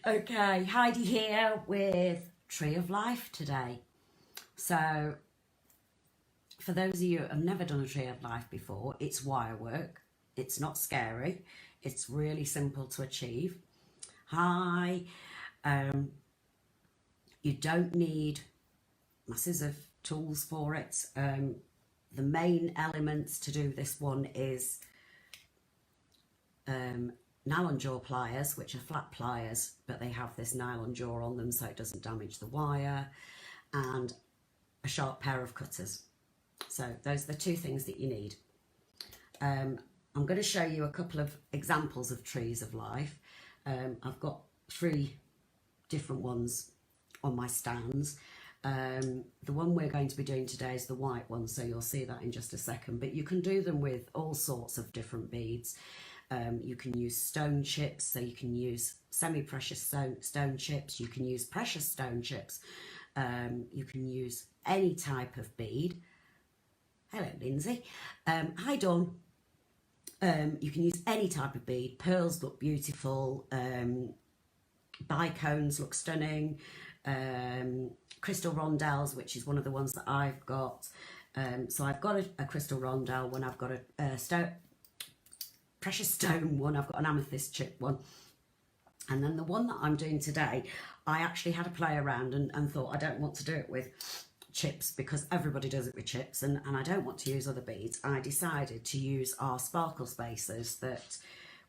Okay, Heidi here with Tree of Life today. So, for those of you who have never done a Tree of Life before, it's wire work. It's not scary. It's really simple to achieve. Hi. You don't need masses of tools for it. The main elements to do this one is nylon jaw pliers, which are flat pliers, but they have this nylon jaw on them so it doesn't damage the wire, and a sharp pair of cutters. So those are the two things that you need. I'm going to show you a couple of examples of trees of life. I've got 3 different ones on my stands. The one we're going to be doing today is the white one, so you'll see that in just a second, but you can do them with all sorts of different beads. You can use stone chips, so you can use semi-precious stone chips, you can use precious stone chips, you can use any type of bead. Hello, Lindsay. Hi, Dawn. You can use any type of bead. Pearls look beautiful, bicones look stunning, crystal rondelles, which is one of the ones that I've got. So I've got a crystal rondelle one, I've got a precious stone one, I've got an amethyst chip one, and then the one that I'm doing today, I actually had to play around and thought I don't want to do it with chips because everybody does it with chips, and I don't want to use other beads. I decided to use our sparkle spacers that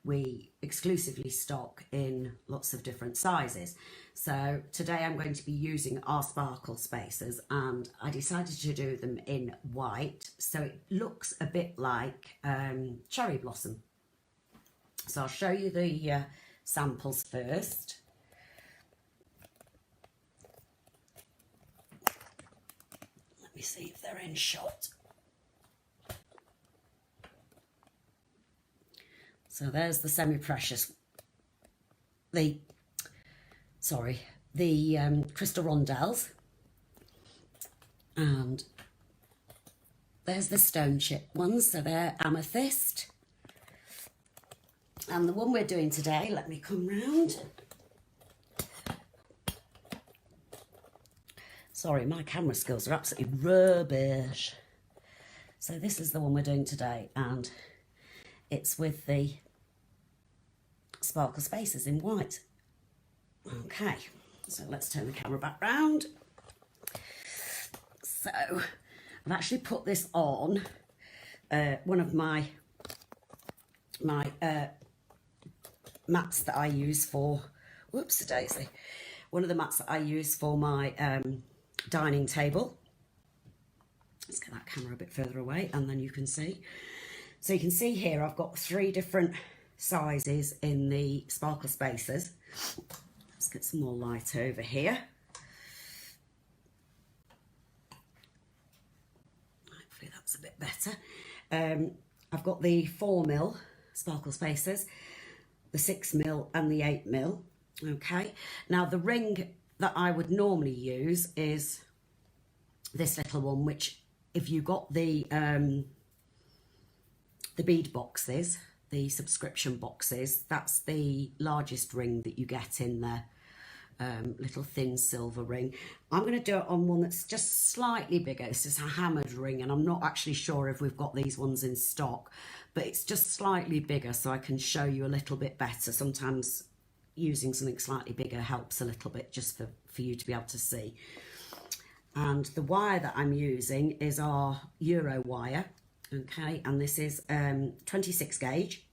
we exclusively stock in lots of different sizes. So today I'm going to be using our sparkle spacers, and I decided to do them in white so it looks a bit like cherry blossom. So I'll show you the samples first. Let me see if they're in shot. So there's the semi-precious, the crystal rondelles, and there's the stone chip ones, so they're amethyst. And the one we're doing today, let me come round. Sorry, my camera skills are absolutely rubbish. So this is the one we're doing today, and it's with the sparkle spacers in white. Okay, so let's turn the camera back round. So I've actually put this on one of my mats that I use for, whoops-a-daisy, one of the mats that I use for my dining table. Let's get that camera a bit further away and then you can see. So you can see here I've got 3 different sizes in the sparkle spacers. Let's get some more light over here. Hopefully that's a bit better. I've got the 4mm sparkle spacers, the 6mm and the 8mm. Okay, now the ring that I would normally use is this little one, which if you got the bead boxes, the subscription boxes, that's the largest ring that you get in there, little thin silver ring. I'm going to do it on one that's just slightly bigger. It's just a hammered ring, and I'm not actually sure if we've got these ones in stock, but it's just slightly bigger so I can show you a little bit better. Sometimes using something slightly bigger helps a little bit just for you to be able to see. And the wire that I'm using is our Euro wire. Okay, and this is 26 gauge,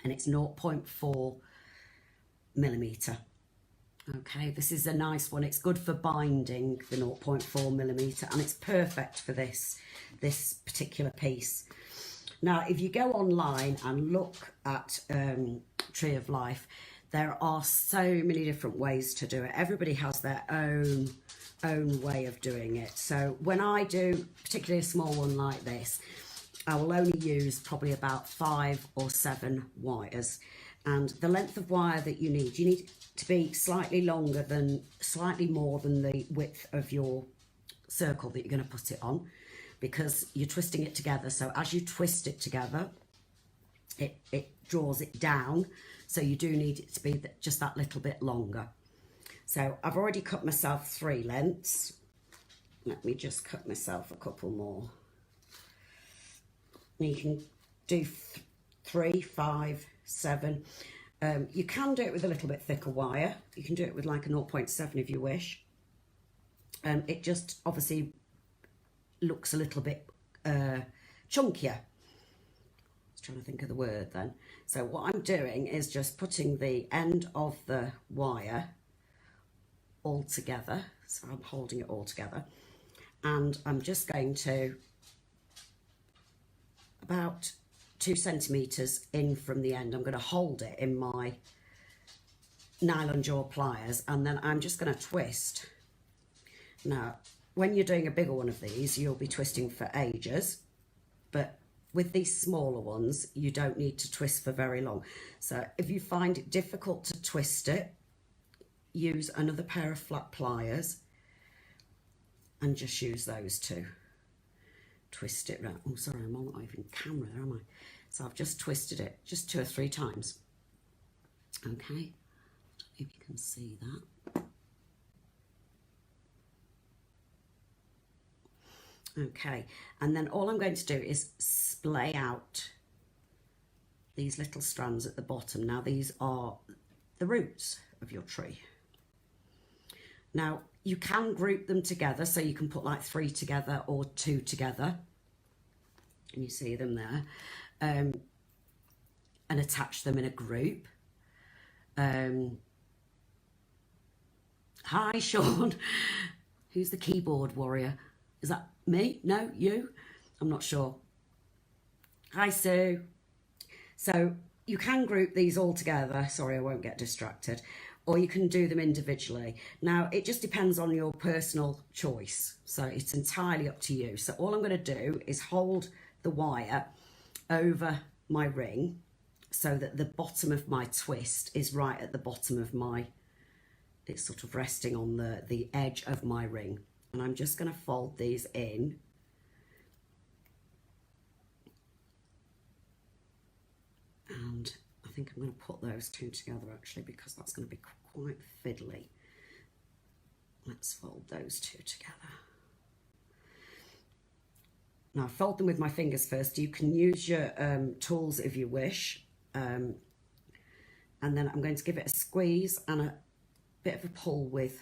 and it's 0.4 millimeter. Okay, this is a nice one. It's good for binding, the 0.4 millimeter, and it's perfect for this particular piece. Now, if you go online and look at Tree of Life, there are so many different ways to do it. Everybody has their own way of doing it. So when I do particularly a small one like this, I will only use probably about 5 or 7 wires, and the length of wire that you need to be slightly more than the width of your circle that you're going to put it on, because you're twisting it together. So as you twist it together, it draws it down. So you do need it to be just that little bit longer. So I've already cut myself 3 lengths. Let me just cut myself a couple more. You can do 3, 5, 7. You can do it with a little bit thicker wire. You can do it with like a 0.7 if you wish. It just obviously looks a little bit chunkier. I was trying to think of the word then. So what I'm doing is just putting the end of the wire all together. So I'm holding it all together. And I'm just going to about 2 centimetres in from the end. I'm going to hold it in my nylon jaw pliers, and then I'm just going to twist. Now, when you're doing a bigger one of these, you'll be twisting for ages, but with these smaller ones, you don't need to twist for very long. So if you find it difficult to twist it, use another pair of flat pliers and just use those two. Twist it round. Oh, sorry, I'm not even camera there, am I? So I've just twisted it just 2 or 3 times. Okay, I don't know if you can see that. Okay, and then all I'm going to do is splay out these little strands at the bottom. Now these are the roots of your tree. Now you can group them together, so you can put like 3 together or 2 together, and you see them there, and attach them in a group. Hi Sean, who's the keyboard warrior? Is that me? No, you? I'm not sure. Hi Sue. So you can group these all together. Sorry, I won't get distracted. Or you can do them individually. Now, it just depends on your personal choice. So it's entirely up to you. So all I'm going to do is hold the wire over my ring so that the bottom of my twist is right at the bottom of my, it's sort of resting on the edge of my ring. And I'm just going to fold these in. And I think I'm going to put those 2 together actually, because that's going to be quite fiddly. Let's fold those 2 together. Now fold them with my fingers first. You can use your tools if you wish. And then I'm going to give it a squeeze and a bit of a pull with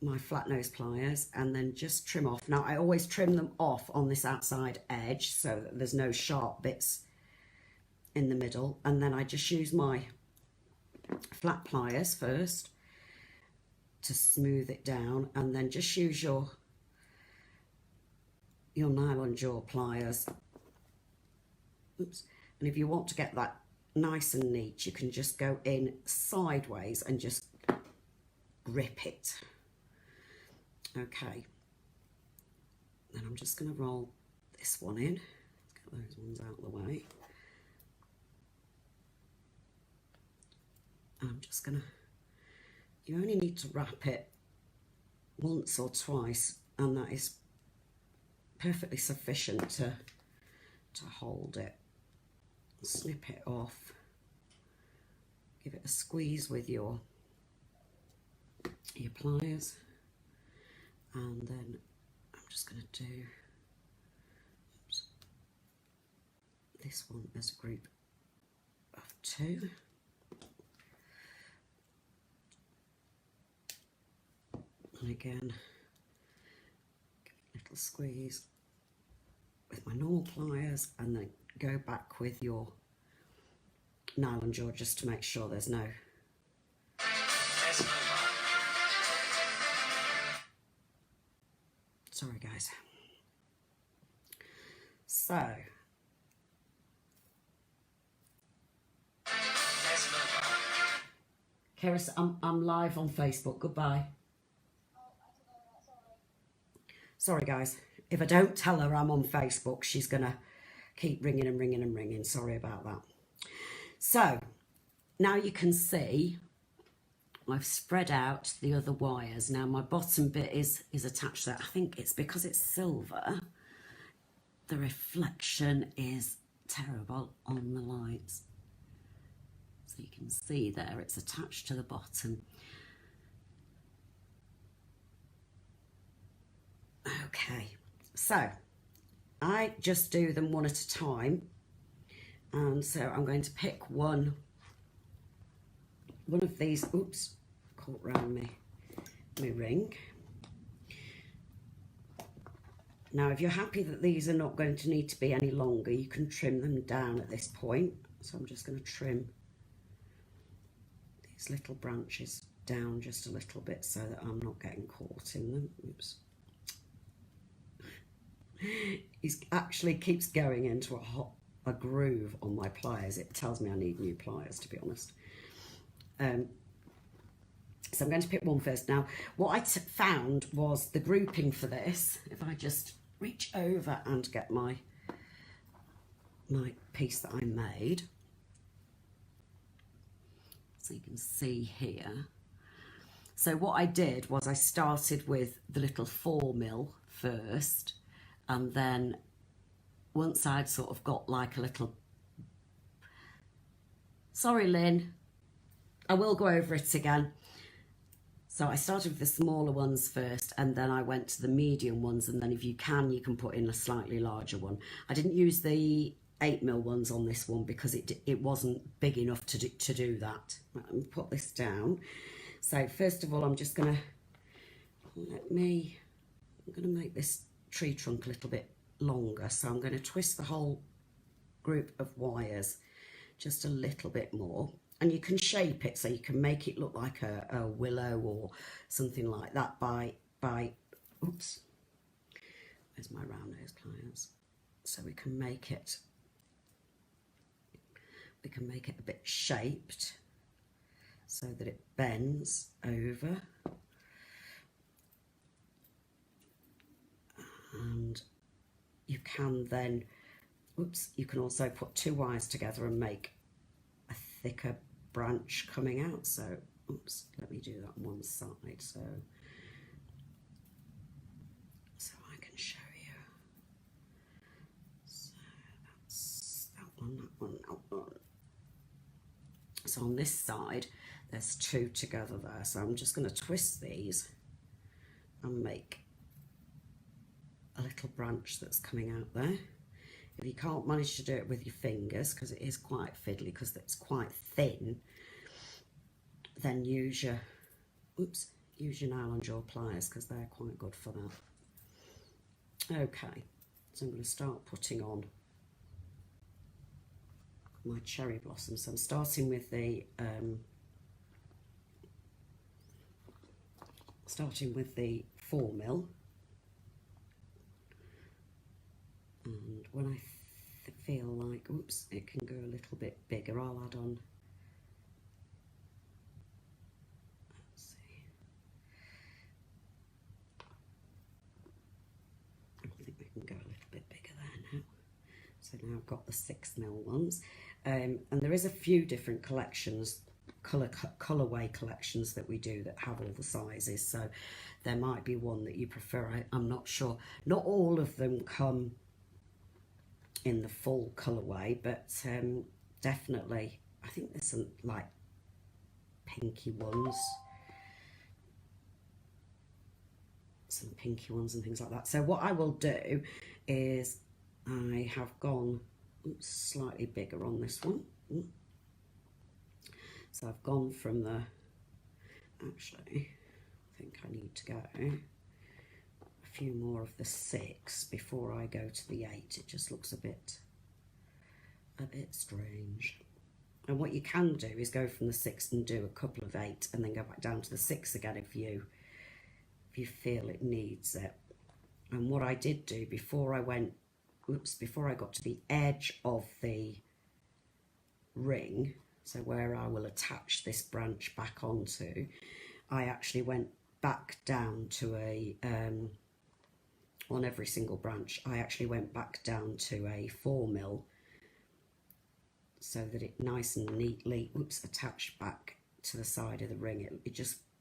my flat nose pliers, and then just trim off. Now I always trim them off on this outside edge so that there's no sharp bits in the middle, and then I just use my flat pliers first to smooth it down, and then just use your nylon jaw pliers. Oops. And if you want to get that nice and neat, you can just go in sideways and just grip it. Okay, then I'm just going to roll this one in. Let's get those ones out of the way. I'm just going to, you only need to wrap it once or twice, and that is perfectly sufficient to hold it. Snip it off, give it a squeeze with your pliers. And then I'm just going to do this one as a group of 2. And again, give it a little squeeze with my normal pliers, and then go back with your nylon jaw just to make sure there's no sorry guys. So Keris, I'm live on Facebook. Goodbye. Sorry guys, if I don't tell her I'm on Facebook, she's gonna keep ringing and ringing and ringing. Sorry about that. So now you can see I've spread out the other wires. Now my bottom bit is attached there. I think it's because it's silver. The reflection is terrible on the lights. So you can see there it's attached to the bottom. Okay, so I just do them one at a time, and so I'm going to pick one of these. Oops, caught round my ring. Now, if you're happy that these are not going to need to be any longer, you can trim them down at this point. So I'm just going to trim these little branches down just a little bit so that I'm not getting caught in them. Oops. He actually keeps going into a groove on my pliers. It tells me I need new pliers, to be honest. So I'm going to pick one first. Now, what I found was the grouping for this, if I just reach over and get my piece that I made. So you can see here. So what I did was I started with the little 4mm first, and then once I'd sort of got like a little... Sorry, Lynn, I will go over it again. So I started with the smaller ones first, and then I went to the medium ones, and then if you can put in a slightly larger one. I didn't use the 8mm ones on this one because it wasn't big enough to do that. Let me put this down. So first of all, I'm just going to make this tree trunk a little bit longer. So I'm going to twist the whole group of wires just a little bit more. And you can shape it so you can make it look like a willow or something like that by oops, where's my round nose pliers? So we can make it a bit shaped so that it bends over. And you can then, oops, you can also put two wires together and make a thicker branch coming out. So oops, let me do that on one side so I can show you. So that's that one. So on this side there's two together there, so I'm just going to twist these and make a little branch that's coming out there. If you can't manage to do it with your fingers, because it is quite fiddly, because it's quite thin, then use your nylon jaw pliers, because they're quite good for that. Okay, so I'm going to start putting on my cherry blossoms. So I'm starting with the 4mm. And when I feel like, oops, it can go a little bit bigger, I'll add on, let's see, I think we can go a little bit bigger there now. So now I've got the 6mm ones, and there is a few different collections, colourway collections that we do that have all the sizes, so there might be one that you prefer. I'm not sure. Not all of them come in the full colourway, but definitely I think there's some like pinky ones, and things like that. So what I will do is I have gone slightly bigger on this one. So I've gone from the, actually I think I need to go a few more of the 6 before I go to the 8. It just looks a bit strange. And what you can do is go from the 6 and do a couple of 8 and then go back down to the 6 again if you feel it needs it. And what I did do before I got to the edge of the ring, so where I will attach this branch back onto, I actually went back down to a on every single branch, I actually went back down to a 4mm so that it nice and neatly attached back to the side of the ring.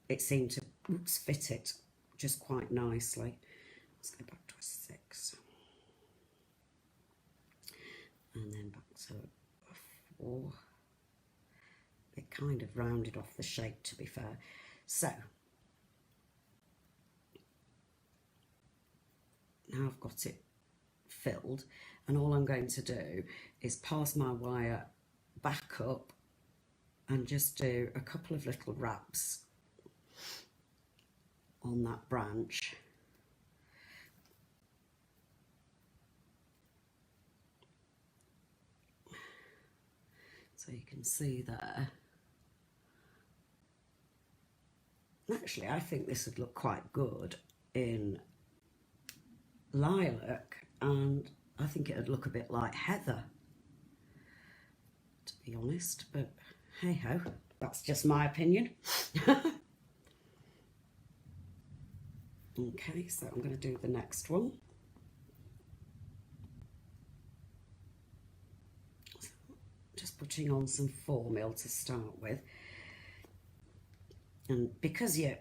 It seemed to fit it just quite nicely. Let's go back to a 6 and then back to a 4. it kind of rounded off the shape, to be fair. So now I've got it filled, and all I'm going to do is pass my wire back up and just do a couple of little wraps on that branch. So you can see there. Actually, I think this would look quite good in lilac, and I think it would look a bit like heather, to be honest, but hey ho, that's just my opinion. Okay, so I'm going to do the next one. So just putting on some formula to start with, and because you're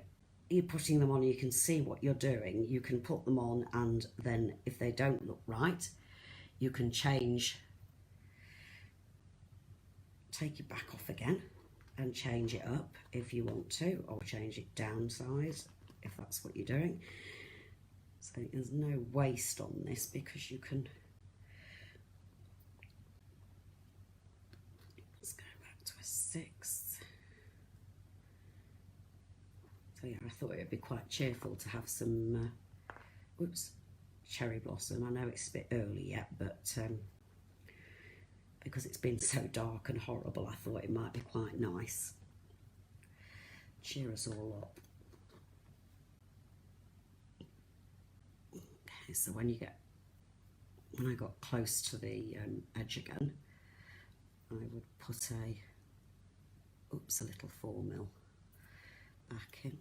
putting them on, you can see what you're doing. You can put them on, and then if they don't look right, you can change, take your back off again and change it up if you want to, or change it down size if that's what you're doing. So there's no waste on this, because you can, let's go back to a 6. So yeah, I thought it would be quite cheerful to have some, cherry blossom. I know it's a bit early yet, but because it's been so dark and horrible, I thought it might be quite nice. Cheer us all up. Okay, so when I got close to the edge again, I would put a little 4mm back in.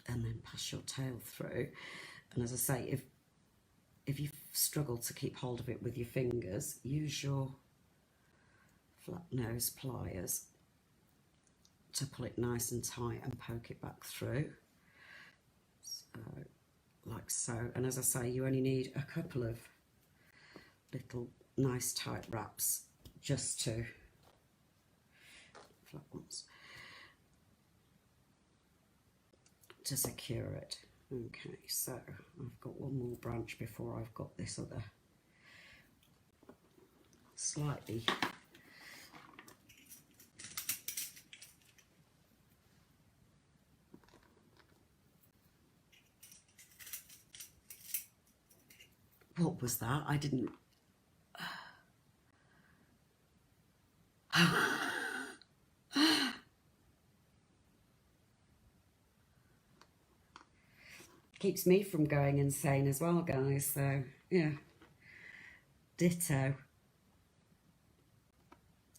And then pass your tail through. And as I say, if you struggle to keep hold of it with your fingers, use your flat nose pliers to pull it nice and tight and poke it back through. So, like so. And as I say, you only need a couple of little nice tight wraps just to, flat ones, to secure it. Okay, so I've got one more branch before I've got this other slightly what was that? I didn't keeps me from going insane as well, guys, so yeah, ditto.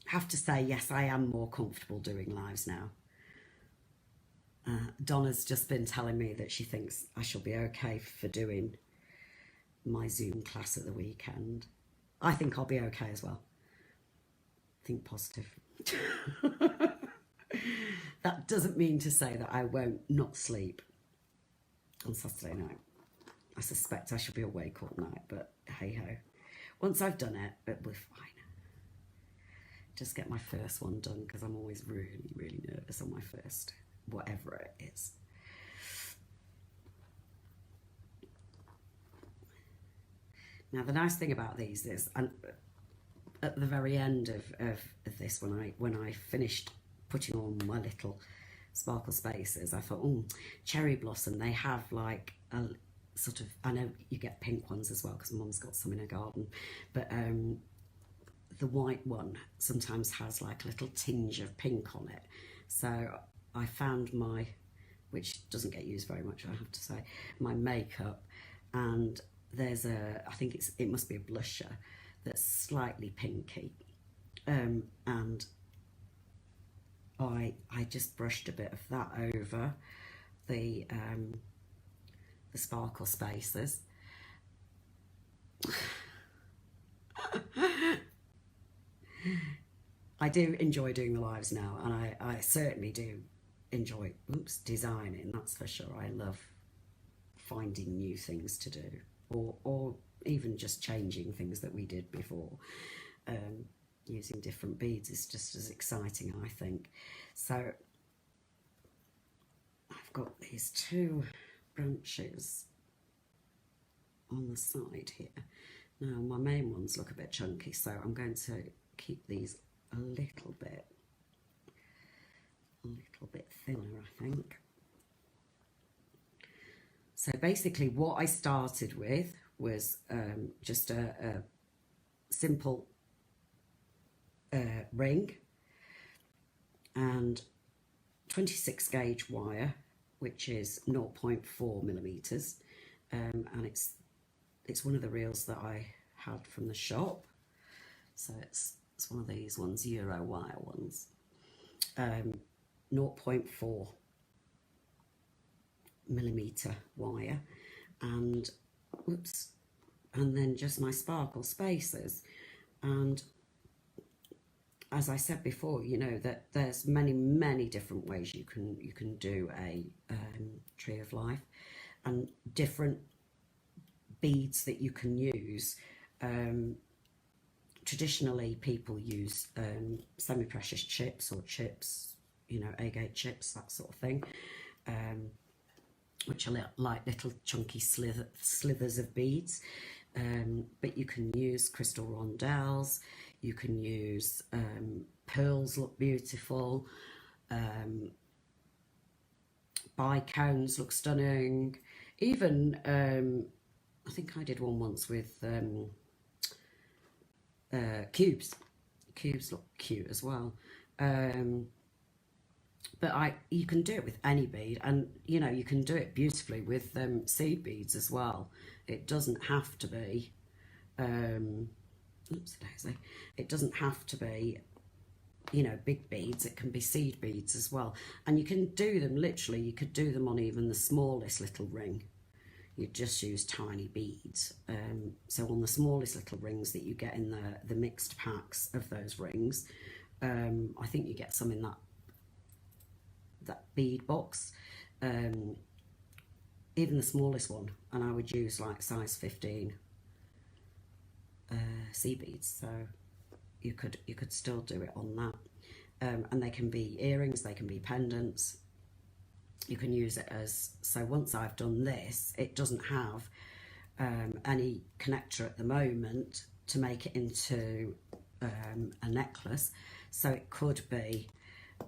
Have to say, yes, I am more comfortable doing lives now. Donna's just been telling me that she thinks I shall be okay for doing my Zoom class at the weekend. I think I'll be okay as well. Think positive. That doesn't mean to say that I won't not sleep on Saturday night. I suspect I shall be awake all night, but hey ho. Once I've done it, we're fine. Just get my first one done, because I'm always really, really nervous on my first, whatever it is. Now the nice thing about these is, and at the very end of this, when I finished putting on my little sparkle spaces, I thought, oh, cherry blossom, they have like a sort of, I know you get pink ones as well, because Mum's got some in her garden, but the white one sometimes has like a little tinge of pink on it. So I found my, which doesn't get used very much, I have to say, my makeup, and there's a, I think it must be a blusher that's slightly pinky, and I just brushed a bit of that over the sparkle spaces. I do enjoy doing the lives now, and I certainly do enjoy designing, that's for sure. I love finding new things to do, or even just changing things that we did before, using different beads is just as exciting, I think. So I've got these two branches on the side here. Now my main ones look a bit chunky, so I'm going to keep these a little bit thinner, I think. So basically what I started with was just a simple ring and 26 gauge wire, which is 0.4 millimeters, and it's one of the reels that I had from the shop. So it's one of these ones, Euro wire ones. 0.4 millimeter wire, and and then just my sparkle spacers. And as I said before, you know, that there's many different ways you can do a tree of life, and different beads that you can use. Traditionally people use semi-precious chips or chips, you know, agate chips, that sort of thing, which are like little chunky slithers of beads. But you can use crystal rondelles, you can use pearls, look beautiful, bicones look stunning, even I think I did one once with cubes look cute as well. But you can do it with any bead, and you know, you can do it beautifully with seed beads as well. It doesn't have to be oops daisy, it doesn't have to be, you know, big beads. It can be seed beads as well, and you can do them literally, you could do them on even the smallest little ring. You just use tiny beads. So on the smallest little rings that you get in the mixed packs of those rings, I think you get some in that bead box, even the smallest one, and I would use like size 15 sea beads. So you could still do it on that, and they can be earrings, they can be pendants. You can use it as, so once I've done this, it doesn't have any connector at the moment to make it into a necklace, so it could be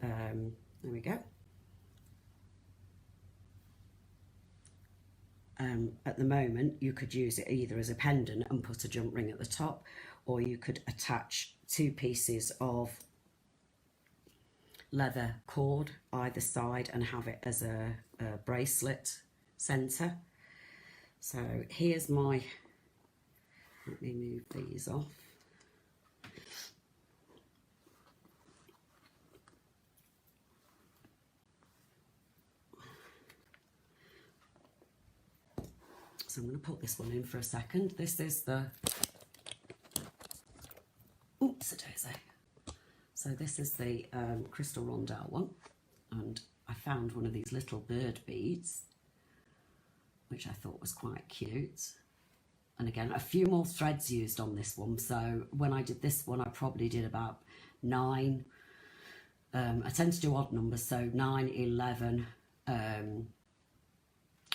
there we go. At the moment you could use it either as a pendant and put a jump ring at the top, or you could attach two pieces of leather cord either side and have it as a bracelet centre. So here's my, let me move these off. So I'm going to put this one in for a second. This is the, oops a daisy. So this is the crystal rondelle one, and I found one of these little bird beads, which I thought was quite cute. And again, a few more threads used on this one. So when I did this one, I probably did about 9. I tend to do odd numbers, so 9, 11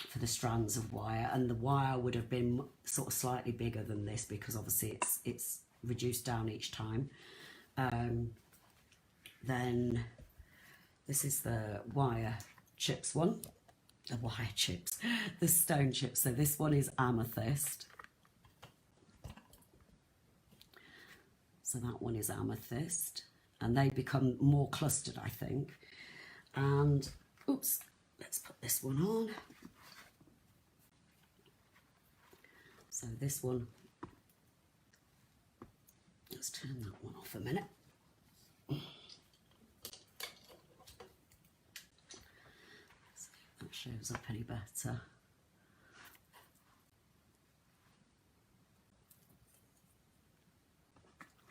for the strands of wire, and the wire would have been sort of slightly bigger than this because obviously it's reduced down each time. Then this is the wire chips one, the wire chips, the stone chips. So this one is amethyst. So that one is amethyst, and they become more clustered, I think. And oops, let's put this one on. So this one, let's turn that one off a minute. See if that shows up any better.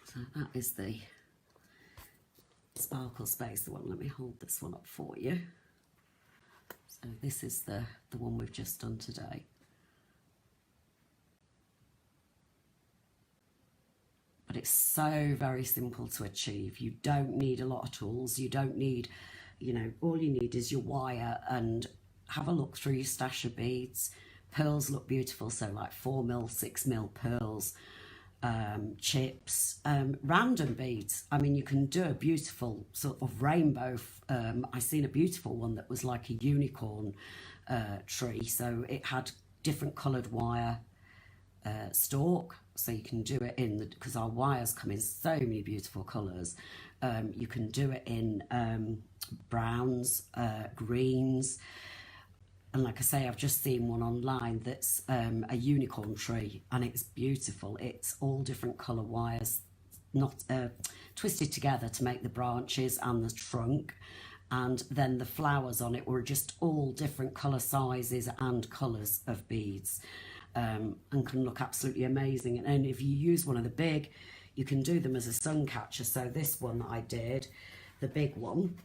So that is the sparkle space, the one. Let me hold this one up for you. So this is the one we've just done today. but it's so very simple to achieve. You don't need a lot of tools. You don't need, you know, all you need is your wire, and have a look through your stash of beads. Pearls look beautiful, so like 4mm, 6mm pearls, chips, random beads. I mean, you can do a beautiful sort of rainbow. I seen a beautiful one that was like a unicorn tree, so it had different coloured wire stalk, so you can do it in the, because our wires come in so many beautiful colours. You can do it in browns, greens, and like I say, I've just seen one online that's a unicorn tree, and it's beautiful. It's all different colour wires, not twisted together to make the branches and the trunk, and then the flowers on it were just all different colour sizes and colours of beads. And can look absolutely amazing. And if you use one of the big, you can do them as a sun catcher. So this one that I did, the big one,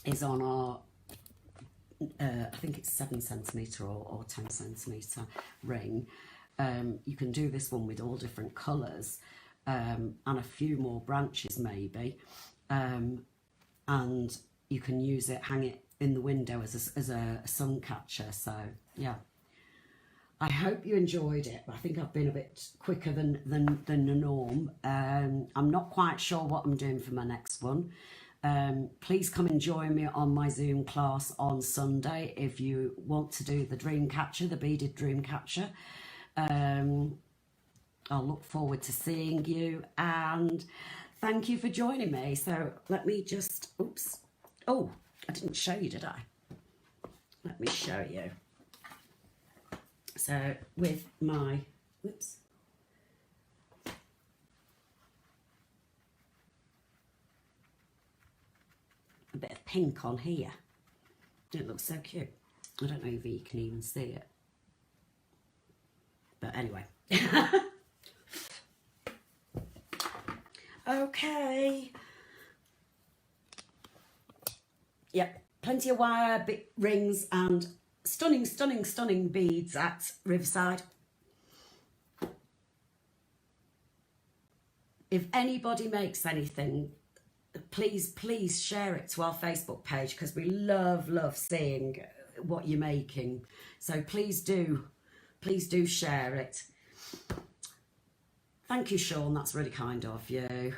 is on our I think it's 7cm or 10cm ring. You can do this one with all different colours, and a few more branches maybe, and you can use it, hang it in the window as a sun catcher. So yeah, I hope you enjoyed it. I think I've been a bit quicker than the norm. I'm not quite sure what I'm doing for my next one. Please come and join me on my Zoom class on Sunday if you want to do the dream catcher, the beaded dream catcher. I'll look forward to seeing you, and thank you for joining me. So let me just, oops, oh, I didn't show you, did I? Let me show you. So with my, whoops, a bit of pink on here. It looks so cute. I don't know if you can even see it. But anyway. Okay. Yep, plenty of wire, big rings, and stunning, stunning, stunning beads at Riverside. If anybody makes anything, please share it to our Facebook page, because we love seeing what you're making. So please do share it. Thank you, Sean, that's really kind of you.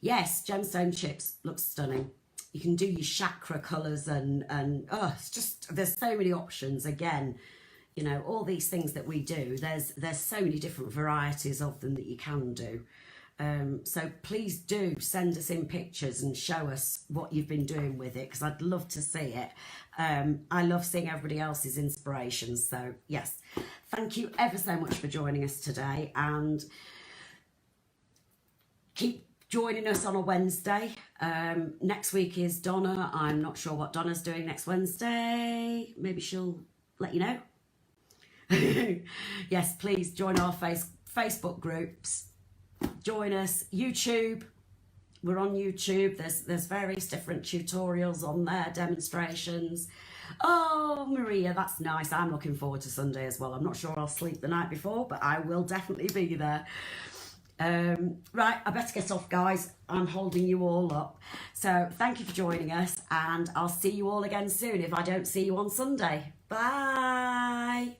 Yes, gemstone chips looks stunning. You can do your chakra colours, and oh, it's just, there's so many options. Again, you know, all these things that we do, there's so many different varieties of them that you can do. So please do send us in pictures and show us what you've been doing with it, because I'd love to see it. I love seeing everybody else's inspirations. So yes, thank you ever so much for joining us today, and keep joining us on a Wednesday. Next week is Donna. I'm not sure what Donna's doing next Wednesday. Maybe she'll let you know. Yes, please join our Facebook groups. Join us. YouTube. We're on YouTube. There's various different tutorials on there, demonstrations. Oh, Maria, that's nice. I'm looking forward to Sunday as well. I'm not sure I'll sleep the night before, but I will definitely be there. Right, I better get off, guys. I'm holding you all up. So thank you for joining us, and I'll see you all again soon if I don't see you on Sunday. Bye.